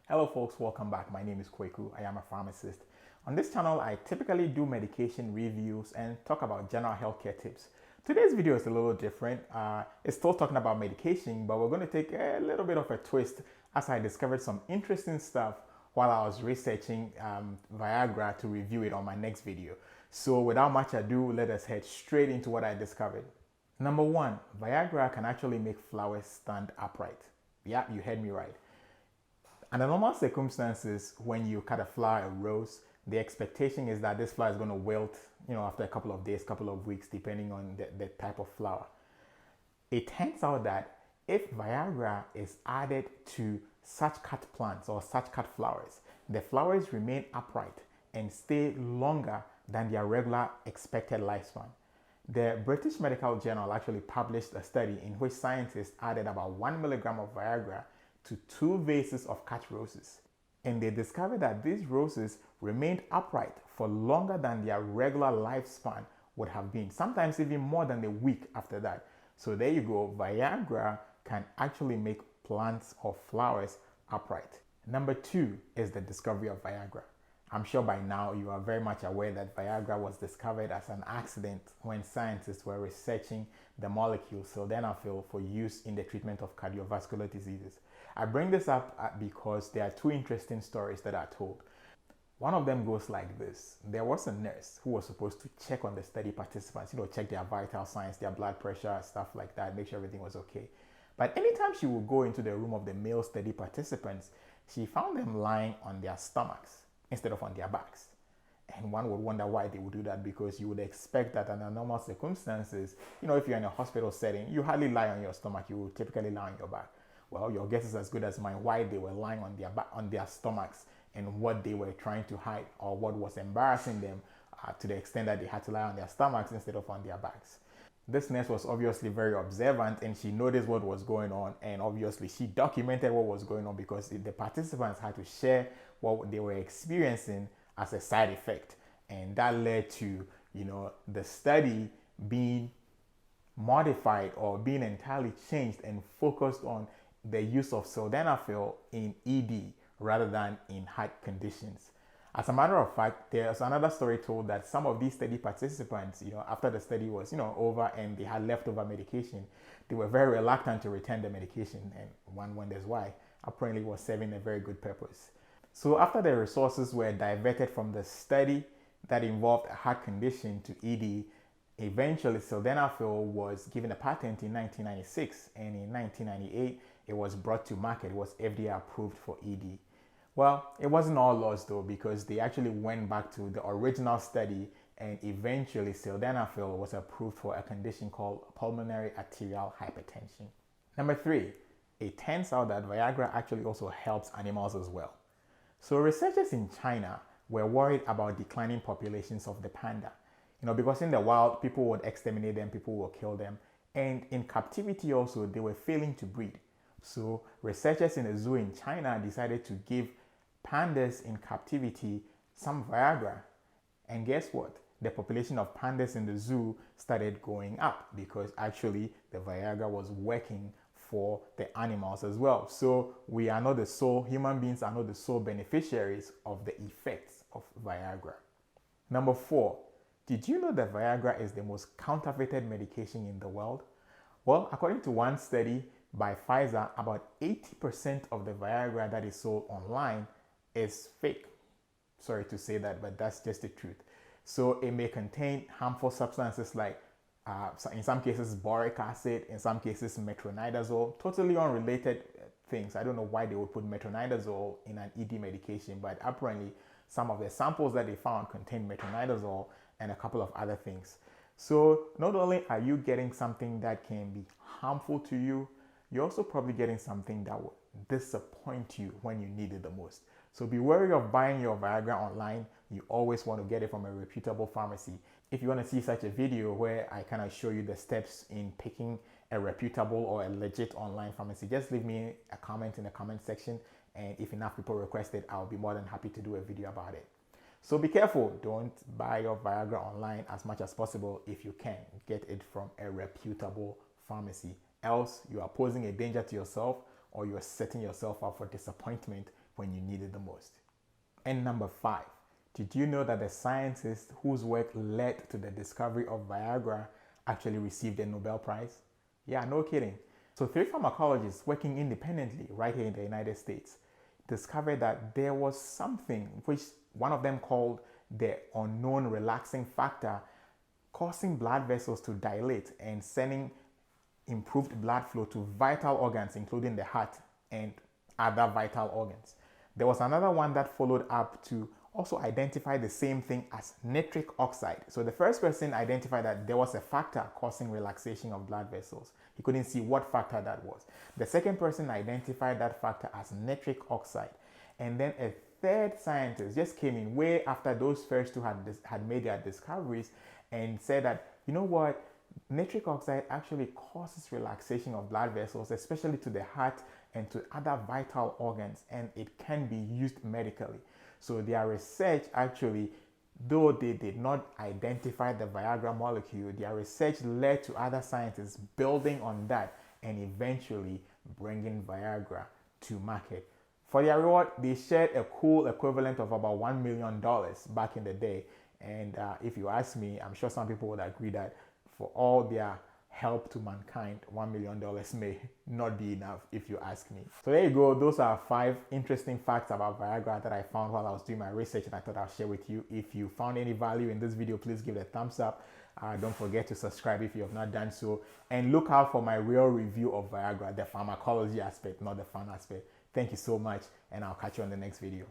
Hello folks, welcome back. My name is Kweku. I am a pharmacist. On this channel, I typically do medication reviews and talk about general healthcare tips. Today's video is a little different. It's still talking about medication, but we're going to take a little bit of a twist as I discovered some interesting stuff while I was researching Viagra to review it on my next video. So without much ado, let us head straight into what I discovered. Number one, Viagra can actually make flowers stand upright. Yeah, you heard me right. Under normal circumstances, when you cut a flower, a rose, the expectation is that this flower is going to wilt, after a couple of days, couple of weeks, depending on the type of flower. It turns out that if Viagra is added to such cut plants or such cut flowers, the flowers remain upright and stay longer than their regular expected lifespan. The British Medical Journal actually published a study in which scientists added about 1 milligram of Viagra to 2 vases of cut roses. And they discovered that these roses remained upright for longer than their regular lifespan would have been, sometimes even more than a week after that. So there you go, Viagra can actually make plants or flowers upright. Number 2 is the discovery of Viagra. I'm sure by now you are very much aware that Viagra was discovered as an accident when scientists were researching the molecule Sildenafil for use in the treatment of cardiovascular diseases. I bring this up because there are 2 interesting stories that are told. One of them goes like this. There was a nurse who was supposed to check on the study participants, check their vital signs, their blood pressure, stuff like that, make sure everything was okay. But anytime she would go into the room of the male study participants, she found them lying on their stomachs instead of on their backs. And one would wonder why they would do that, because you would expect that under normal circumstances, if you're in a hospital setting, you hardly lie on your stomach, you would typically lie on your back. Well, your guess is as good as mine why they were lying on their stomachs and what they were trying to hide or what was embarrassing them to the extent that they had to lie on their stomachs instead of on their backs. This nurse was obviously very observant and she noticed what was going on, and obviously she documented what was going on because the participants had to share what they were experiencing as a side effect, and that led to the study being modified or being entirely changed and focused on the use of sildenafil in ED rather than in heart conditions. As a matter of fact, there's another story told that some of these study participants, after the study was, over and they had leftover medication, they were very reluctant to return the medication, and one wonders why. Apparently it was serving a very good purpose. So after the resources were diverted from the study that involved a heart condition to ED, eventually sildenafil was given a patent in 1996, and in 1998 it was brought to market. It was FDA approved for ED. Well, it wasn't all lost though, because they actually went back to the original study and eventually sildenafil was approved for a condition called pulmonary arterial hypertension. Number 3, it turns out that Viagra actually also helps animals as well. So researchers in China were worried about declining populations of the panda. Because in the wild, people would exterminate them, people would kill them. And in captivity also, they were failing to breed. So researchers in a zoo in China decided to give pandas in captivity some Viagra. And guess what? The population of pandas in the zoo started going up because actually the Viagra was working for the animals as well. So human beings are not the sole beneficiaries of the effects of Viagra. Number 4, did you know that Viagra is the most counterfeited medication in the world? Well, according to one study by Pfizer, about 80% of the Viagra that is sold online is fake. Sorry to say that, but that's just the truth. So it may contain harmful substances like, in some cases, boric acid, in some cases, metronidazole, totally unrelated things. I don't know why they would put metronidazole in an ED medication, but apparently some of the samples that they found contain metronidazole and a couple of other things. So not only are you getting something that can be harmful to you, you're also probably getting something that will disappoint you when you need it the most. So be wary of buying your Viagra online. You always want to get it from a reputable pharmacy. If you want to see such a video where I kind of show you the steps in picking a reputable or a legit online pharmacy, just leave me a comment in the comment section, and if enough people request it, I'll be more than happy to do a video about it. So be careful. Don't buy your Viagra online as much as possible. If you can, get it from a reputable pharmacy. Else, you are posing a danger to yourself or you are setting yourself up for disappointment when you need it the most. And number 5, did you know that the scientist whose work led to the discovery of Viagra actually received a Nobel Prize? Yeah, no kidding. So 3 pharmacologists working independently right here in the United States discovered that there was something which one of them called the unknown relaxing factor causing blood vessels to dilate and sending improved blood flow to vital organs, including the heart and other vital organs. There was another one that followed up to also identify the same thing as nitric oxide. So the first person identified that there was a factor causing relaxation of blood vessels. He couldn't see what factor that was. The second person identified that factor as nitric oxide. And then a third scientist just came in way after those first two had made their discoveries and said that, you know what, nitric oxide actually causes relaxation of blood vessels, especially to the heart and to other vital organs, and it can be used medically. So their research actually, though they did not identify the Viagra molecule, their research led to other scientists building on that and eventually bringing Viagra to market. For their reward, they shared a cool equivalent of about $1 million back in the day. And if you ask me, I'm sure some people would agree that for all their help to mankind, $1 million may not be enough if you ask me. So there you go. Those are 5 interesting facts about Viagra that I found while I was doing my research, and I thought I'll share with you. If you found any value in this video, please give it a thumbs up. Don't forget to subscribe if you have not done so, and look out for my real review of Viagra, the pharmacology aspect, not the fun aspect. Thank you so much, and I'll catch you on the next video.